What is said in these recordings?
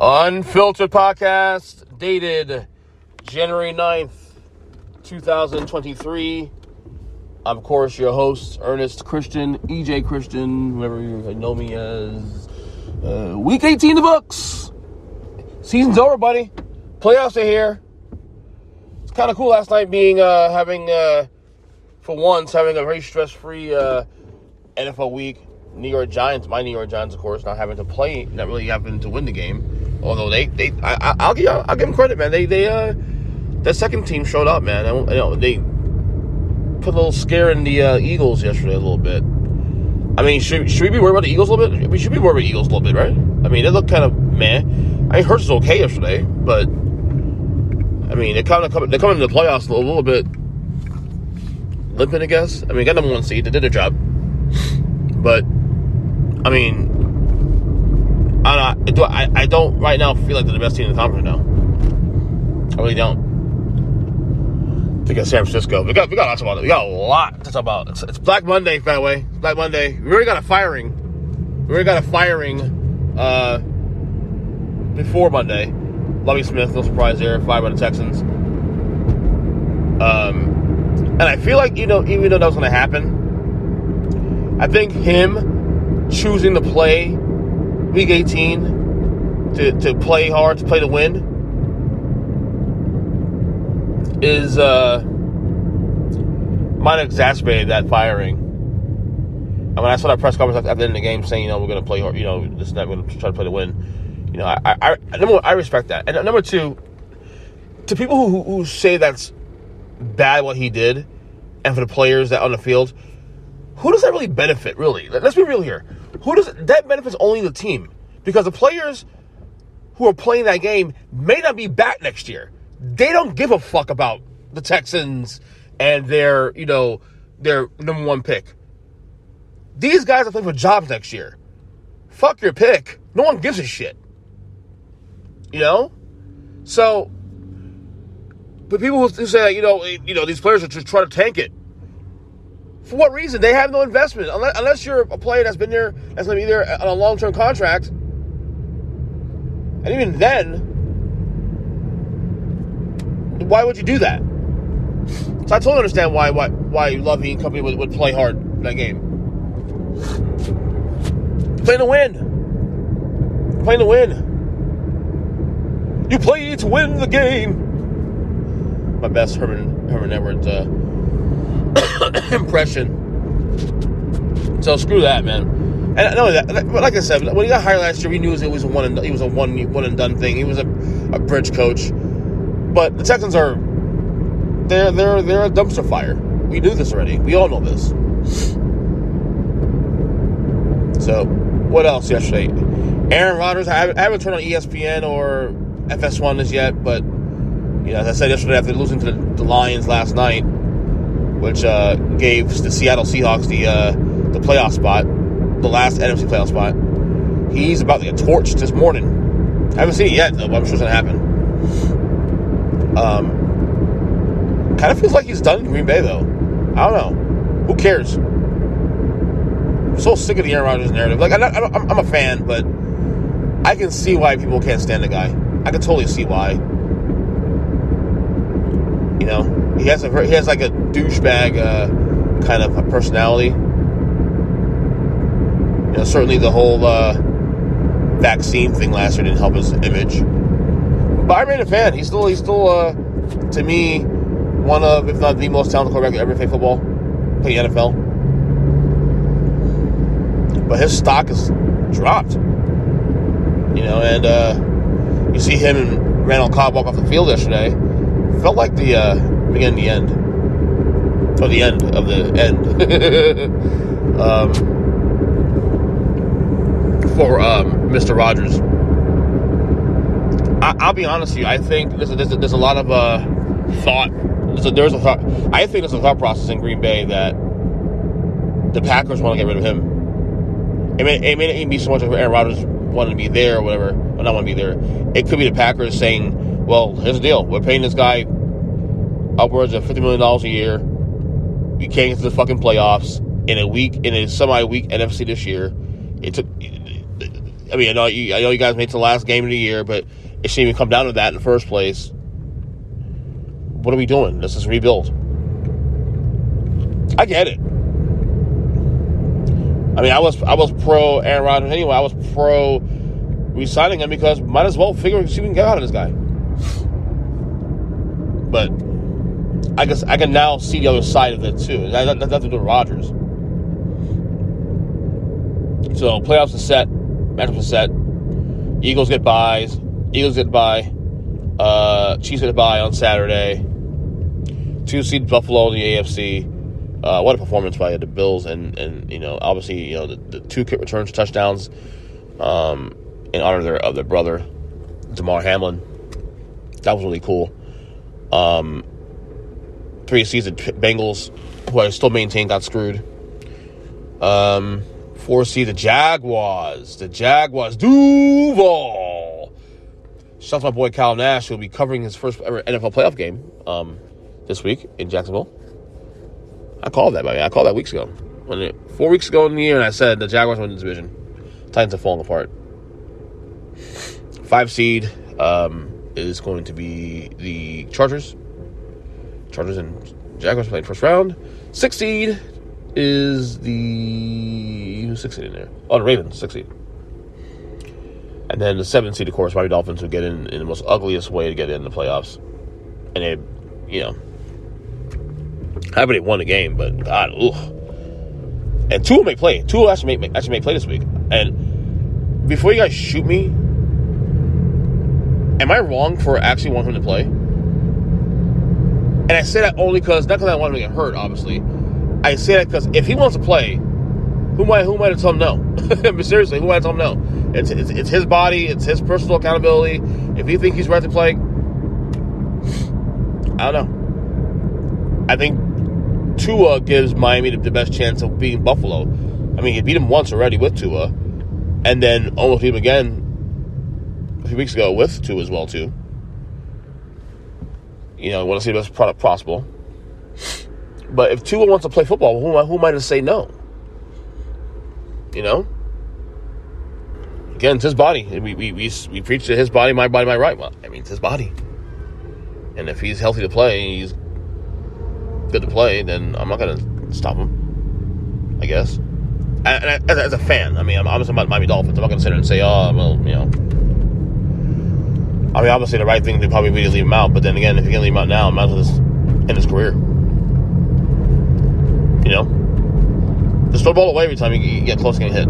Unfiltered podcast, dated January 9th, 2023. I'm, of course, your host, Earnest Christian, EJ Christian, whoever you know me as. Week 18 in the books. Season's over, buddy. Playoffs are here. It's kind of cool last night having a very stress-free NFL week. my New York Giants, of course, not really having to win the game. Although I'll give them credit, man. That second team showed up, man. They put a little scare in the Eagles yesterday a little bit. I mean, should we be worried about the Eagles a little bit? We should be worried about the Eagles a little bit, right? I mean, they look kind of meh. I mean, Hurts was okay yesterday, but I mean, they're coming into the playoffs a little bit limping, I guess. I mean, got number one seed. They did their job, but I mean, I don't right now feel like they're the best team in the conference now. I really don't. I think it's San Francisco. We got lots about it. We got a lot to talk about. It's Black Monday, by the way. Black Monday. We already got a firing. Before Monday. Lovie Smith, no surprise there. Fired by the Texans. And I feel like, even though that was going to happen, I think him choosing to play Week 18 to play hard, to play to win, is might have exacerbated that firing. And when I saw that press conference at the end of the game saying, we're going to play hard, this and that, we're going to try to play to win, I number one, I respect that. And number two, to people who say that's bad what he did, and for the players that on the field, who does that really benefit, really? Let's be real here. That benefits only the team, because the players who are playing that game may not be back next year. They don't give a fuck about the Texans and their number one pick. These guys are playing for jobs next year. Fuck your pick. No one gives a shit. So, but people who say, these players are just trying to tank it. For what reason? They have no investment. Unless you're a player that's been there, that's going to be there on a long-term contract. And even then, why would you do that? So I totally understand why Lovie and company would play hard in that game. Playing to win. You play to win the game. My best Herman Edwards impression. So screw that, man. And not only that, like I said, when he got hired last year, we knew it was a one and done thing. He was a bridge coach. But the Texans they're a dumpster fire. We knew this already. We all know this. So, what else yesterday? Aaron Rodgers, I haven't turned on ESPN or FS1 as yet, but as I said yesterday, after losing to the Lions last night, which gave the Seattle Seahawks the playoff spot, the last NFC playoff spot, he's about to get torched this morning. I haven't seen it yet, though, but I'm sure it's going to happen. Kind of feels like he's done in Green Bay, though. I don't know. Who cares? I'm so sick of the Aaron Rodgers narrative. Like, I'm a fan, but I can see why people can't stand the guy. I can totally see why. He has like a douchebag kind of a personality. Certainly the whole vaccine thing last year didn't help his image. But I remain a fan. He's still to me, one of, if not the most talented quarterback to ever play football, play NFL. But his stock has dropped. And you see him and Randall Cobb walk off the field yesterday. Felt like the beginning of the end. Or the end of the end. For Mr. Rodgers. I'll be honest with you. I think there's a lot of thought. I think there's a thought process in Green Bay that the Packers want to get rid of him. It may not even be so much of Aaron Rodgers wanting to be there or whatever, or not want to be there. It could be the Packers saying, "Well, here's the deal: we're paying this guy upwards of $50 million a year. We can't get to the fucking playoffs in a semi-weak NFC this year. I mean, I know you guys made it to the last game of the year, but it shouldn't even come down to that in the first place. What are we doing? Let's just rebuild. I get it. I mean, I was pro Aaron Rodgers anyway. I was pro re-signing him because might as well see what we can get out of this guy. But I guess I can now see the other side of it too. That's nothing to do with Rodgers. So playoffs are set, matchups are set. Eagles get byes. Chiefs get a bye on Saturday. 2 seed Buffalo in the AFC. What a performance by the Bills, and obviously the 2 kick returns touchdowns in honor of their brother Damar Hamlin. That was really cool. 3 seeds Bengals, who I still maintain got screwed. 4 seed the Jaguars. Duval. Shout out to my boy Kyle Nash, who will be covering his first ever NFL playoff game this week in Jacksonville. I called that, I called that weeks ago. 4 weeks ago in the year, and I said the Jaguars win the division. Titans are falling apart. 5 seed is going to be the Chargers. Chargers and Jaguars played first round. 6 seed is who's 6 seed in there? Oh, the Ravens, 6 seed. And then the 7 seed, of course, Miami Dolphins, who get in the most ugliest way to get in the playoffs. And they, I already won the game, but God, ugh. And Tua may play. Tua actually may play this week. And before you guys shoot me, am I wrong for actually wanting him to play? And I say that only because, not because I want him to get hurt, obviously. I say that because if he wants to play, who am I to tell him no? But seriously, who am I to tell him no? It's his body. It's his personal accountability. If he thinks he's right to play, I don't know. I think Tua gives Miami the best chance of beating Buffalo. I mean, he beat him once already with Tua, and then almost beat him again a few weeks ago with Tua as well, too. Want to see the best product possible. But if Tua wants to play football, who am I to say no? Again, it's his body. We preach to his body, my right. Well, I mean, it's his body. And if he's healthy to play, he's good to play, then I'm not going to stop him, I guess. And as a fan, I mean, I'm obviously about Miami Dolphins. I'm not going to sit there and say, I mean, obviously the right thing to probably be to leave him out, but then again, if you're going to leave him out now, might as well just end his career. Just throw the ball away every time you get close to getting hit.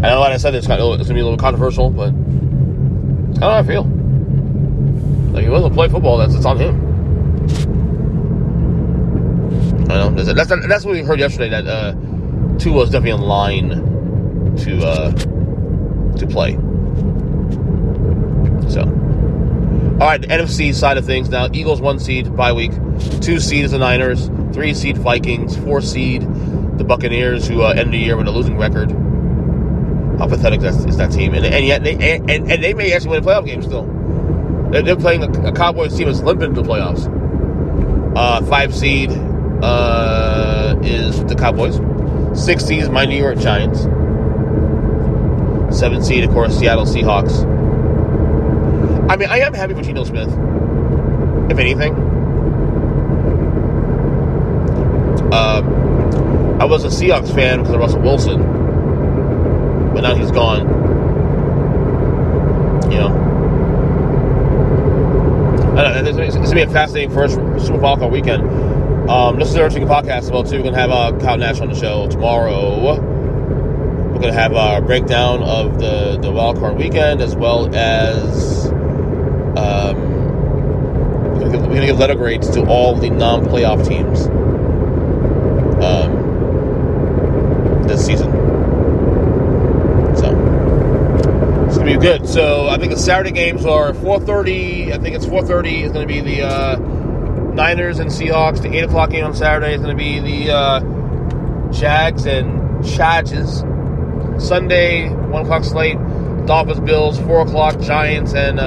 I know, like I said, it's going to be a little controversial, but it's kind of how I feel. Like, if he wants to play football, it's on him. I know. That's what we heard yesterday, that Tua was definitely in line to play. So, all right, the NFC side of things now. Eagles 1 seed, bye week. 2 seed is the Niners. 3 seed Vikings. 4 seed the Buccaneers, who end the year with a losing record. How pathetic is that team? And yet they may actually win a playoff game still. They're playing a Cowboys team that's limping to the playoffs. 5 seed is the Cowboys. 6 seed is my New York Giants. 7 seed, of course, Seattle Seahawks. I mean, I am happy for Geno Smith, if anything. I was a Seahawks fan because of Russell Wilson, but now he's gone. I don't know, it's going to be a fascinating first Super Bowl Wildcard weekend. This is our Chicken Podcast as well, too. We're going to have Kyle Nash on the show tomorrow. We're going to have a breakdown of the Wildcard weekend, as well as we're going to give letter grades to all the non-playoff teams this season. So it's going to be good. So I think the Saturday games are 4:30. I think it's 4:30 is going to be the Niners and Seahawks. The 8 o'clock game on Saturday is going to be the Jags and Chargers. Sunday, 1 o'clock slate, Dolphins, Bills. 4 o'clock, Giants and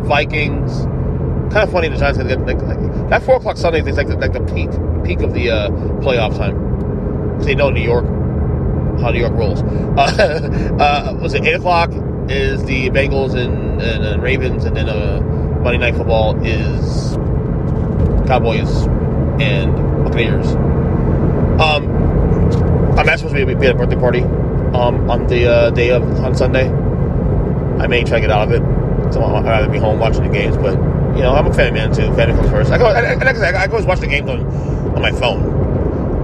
Vikings. Kind of funny the Giants get like that 4 o'clock Sunday is like the peak of the playoff time. They know New York. how New York rolls. Was it 8 o'clock is the Bengals and Ravens, and then Monday Night Football is Cowboys and Buccaneers. I'm not supposed to be at a birthday party on the day on Sunday. I may try to get out of it. So I'd rather be home watching the games, but I'm a family man too. Family comes first. I can always watch the games on my phone.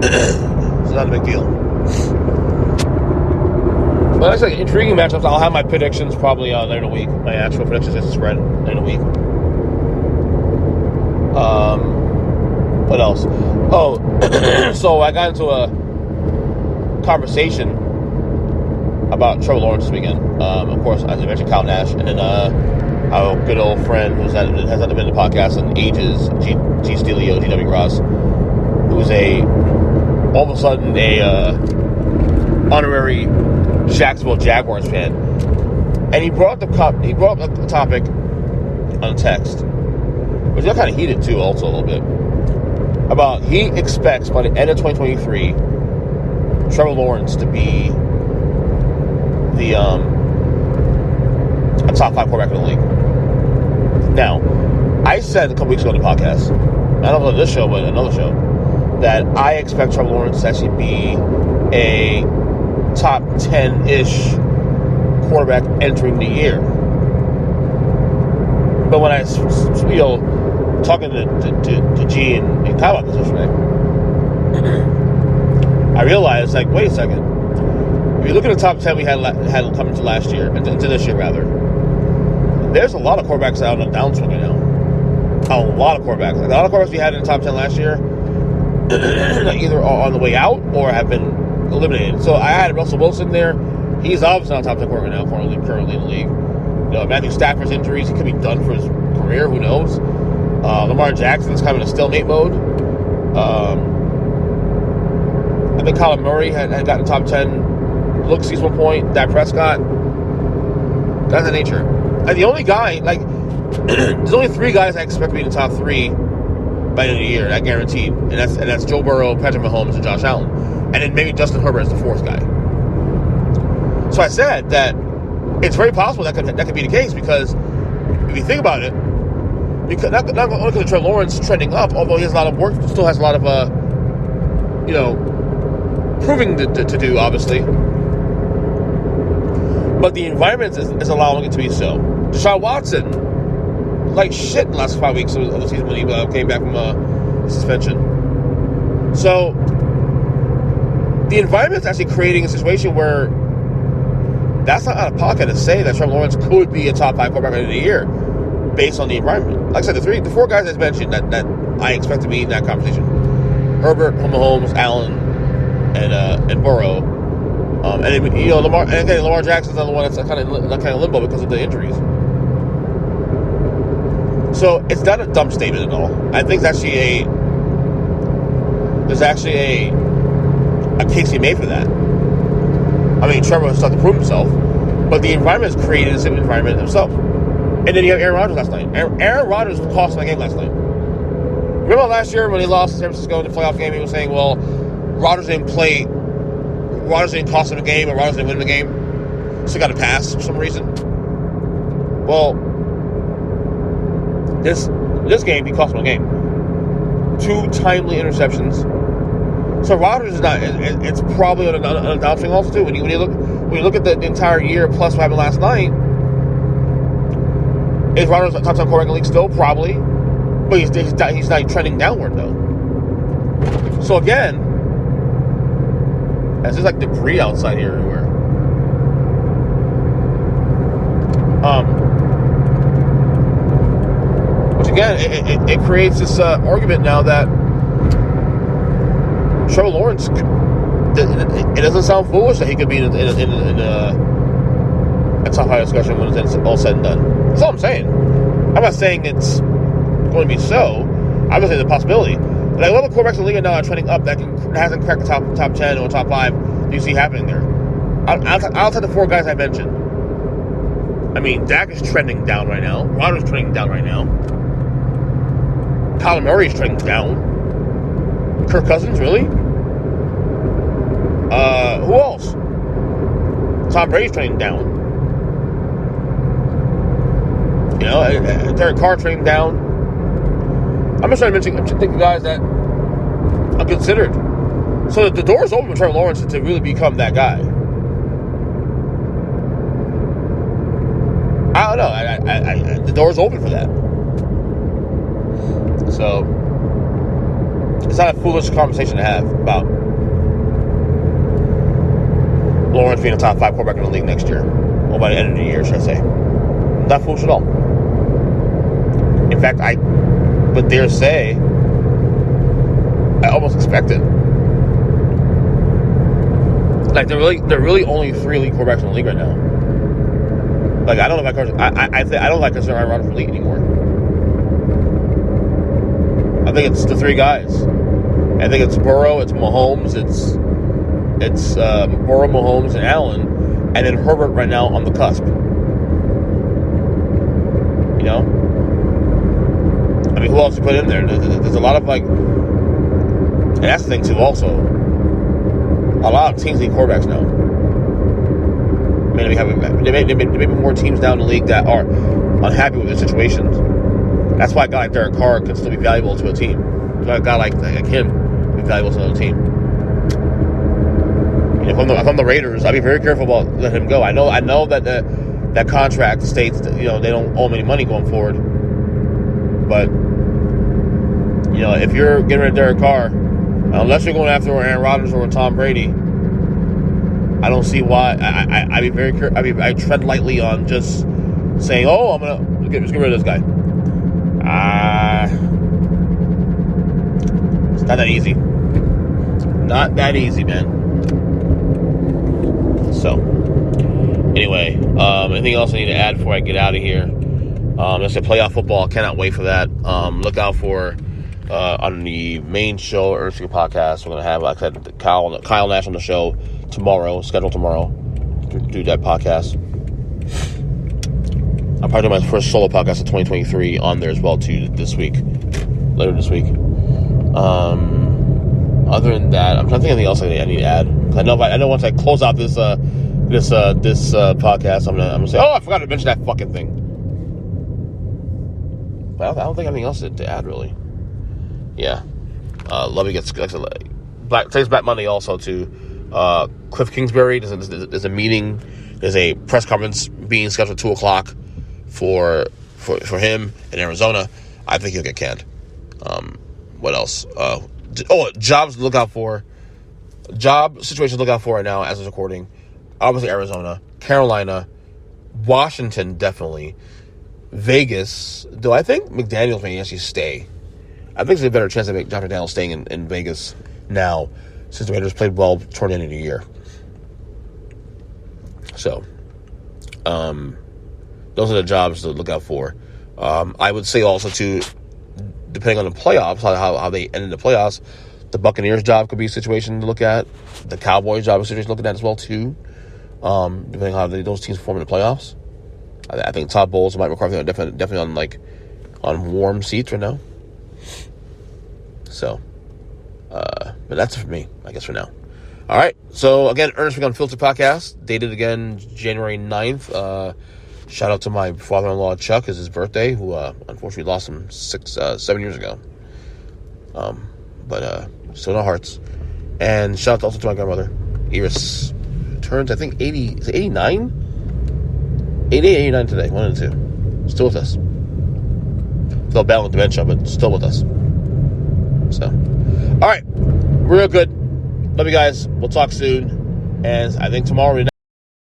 It's not a big deal. But like I said, intriguing matchups. I'll have my predictions probably later in the week. My actual predictions as a spread later in the week. What else? Oh, so I got into a conversation about Trevor Lawrence this weekend. Of course, as I mentioned, Kyle Nash, and then our good old friend has not been in the podcast in ages, G. Stelio, GW Ross, who was all of a sudden a honorary Jacksonville Jaguars fan, and he brought up the topic on text, which got kind of heated too, also a little bit, about he expects by the end of 2023 Trevor Lawrence to be a top 5 quarterback in the league. Now, I said a couple weeks ago on the podcast, I don't know this show, but another show, that I expect Trevor Lawrence to actually be a top 10-ish quarterback entering the year. But when I, talking to G and Kyle about this yesterday, I realized, wait a second. If you look at the top 10 we had coming to last year, into this year rather, there's a lot of quarterbacks out on the downswing right now. A lot of quarterbacks. A lot of quarterbacks we had in the top 10 last year either are on the way out or have been eliminated. So I had Russell Wilson there. He's obviously not a top 10 quarterback now, currently in the league. Matthew Stafford's injuries, he could be done for his career. Who knows? Lamar Jackson's kind of in a stalemate mode. I think Kyler Murray had gotten top 10 looks at one point. Dak Prescott. That's the nature. And the only guy, there's only 3 guys I expect to be in the top 3 by the end of the year, that guaranteed. And that's Joe Burrow, Patrick Mahomes, and Josh Allen. And then maybe Justin Herbert is the 4th guy. So I said that it's very possible that could be the case, because if you think about it, because not only because Trevor Lawrence is trending up, although he has a lot of work, still has a lot of proving to do, obviously. But the environment is allowing it to be so. Deshaun Watson, shit in the last 5 weeks of the season when he came back from suspension. So the environment is actually creating a situation where that's not out of pocket to say that Trevor Lawrence could be a top 5 quarterback of the year based on the environment. Like I said, the 4 guys I mentioned that I expect to be in that conversation: Herbert, Mahomes, Allen, and Burrow. And then, Lamar Jackson's another one that's kind of limbo because of the injuries. So it's not a dumb statement at all. I think there's actually a case he made for that. I mean, Trevor has to prove himself, but the environment has created the same environment himself. And then you have Aaron Rodgers last night. Aaron Rodgers cost him the game last night. Remember last year when he lost to San Francisco in the playoff game, he was saying, well, Rodgers didn't cost him a game, or Rodgers didn't win the game, so he got a pass for some reason. Well, this game, he cost him a game. 2 timely interceptions. So Rodgers is not. It's probably on a downswing also too. When you look at the entire year plus what happened last night, is Rodgers a top 10 quarterback in the league still? Probably, but he's not trending downward though. So again, there's just debris outside here everywhere. Which again, it creates this argument now that Trevor Lawrence, it doesn't sound foolish that he could be in a top 5 discussion when it's all said and done. That's all I'm saying. I'm not saying it's going to be so. I'm just saying the possibility. All the quarterbacks in the league now are trending up that hasn't cracked the top 10 or top 5. Do you see happening there? I'll take the 4 guys I mentioned. I mean, Dak is trending down right now. Rodgers is trending down right now. Kyler Murray is trending down. Kirk Cousins, really? Who else? Tom Brady's trending down. You know, Derek Carr trending down. I'm just trying to think of guys that are considered. So the door's open for Trevor Lawrence to really become that guy. I don't know. The door's open for that. So it's not a foolish conversation to have about Lawrence being a top 5 quarterback in the league next year. Or by the end of the year, should I say. Not foolish at all. In fact, I would dare say I almost expect it. Like, there are really only 3 elite quarterbacks in the league right now. Like, I don't know if I don't like consider Aaron Rodgers elite anymore. I think it's the 3 guys. I think it's Burrow, it's Mahomes, it's Burrow, Mahomes, and Allen, and then Herbert right now on the cusp. You know? I mean, who else to put in there? There's a lot of, like, and that's the thing too. Also, a lot of teams need quarterbacks now. I mean, there may be more teams down in the league that are unhappy with their situations. That's why a guy like Derek Carr can still be valuable to a team. A guy like him be valuable to another team. You know, if I'm the Raiders, I'd be very careful about letting him go. I know that that contract states that, you know, they don't owe him any money going forward. But, you know, if you're getting rid of Derek Carr, unless you're going after Aaron Rodgers or Tom Brady, I don't see why. I'd be very careful. I tread lightly on just saying, "Oh, I'm gonna get rid of this guy." It's not that easy. Not that easy, man. So, anyway, anything else I need to add before I get out of here? Let's say playoff football. I cannot wait for that. Look out for on the main show, Earnest podcast. We're gonna have, like I said, Kyle Nash on the show tomorrow. Scheduled tomorrow to do that podcast. I'll probably do my first solo podcast of 2023 on there as well too later this week. Other than that, I'm trying to think of anything else I need to add. I know once I close out this podcast, I'm gonna say, oh, I forgot to mention that fucking thing. But I don't think anything else to add really. Yeah, Lovey gets today's Black Monday also to Cliff Kingsbury. There's a meeting. There's a press conference being scheduled at 2:00 for him in Arizona. I think he'll get canned. What else? Jobs to look out for. Job situations to look out for right now as it's recording. Obviously Arizona, Carolina, Washington definitely, Vegas. Though I think McDaniels may actually stay. I think there's a better chance of Josh McDaniels staying in Vegas now, since the Raiders played well toward the end of the year. So, those are the jobs to look out for. I would say also too, depending on the playoffs, how they end in the playoffs, the Buccaneers job could be a situation to look at. The Cowboys job is a situation to look at as well too. Depending on how those teams perform in the playoffs. I think Todd Bowles and Mike McCarthy are definitely on warm seats right now. So, but that's it for me, I guess, for now. All right. So, again, Earnest Week Unfiltered podcast, dated again January 9th. Shout out to my father-in-law, Chuck. It's his birthday, who unfortunately lost him 7 years ago. But still in our hearts. And shout out also to my grandmother, Iris. Turns, I think, 80, is it 89? 88, 89 today, one of the two. Still with us. Still battling dementia, but still with us. So, all right. Real good. Love you guys. We'll talk soon. And I think tomorrow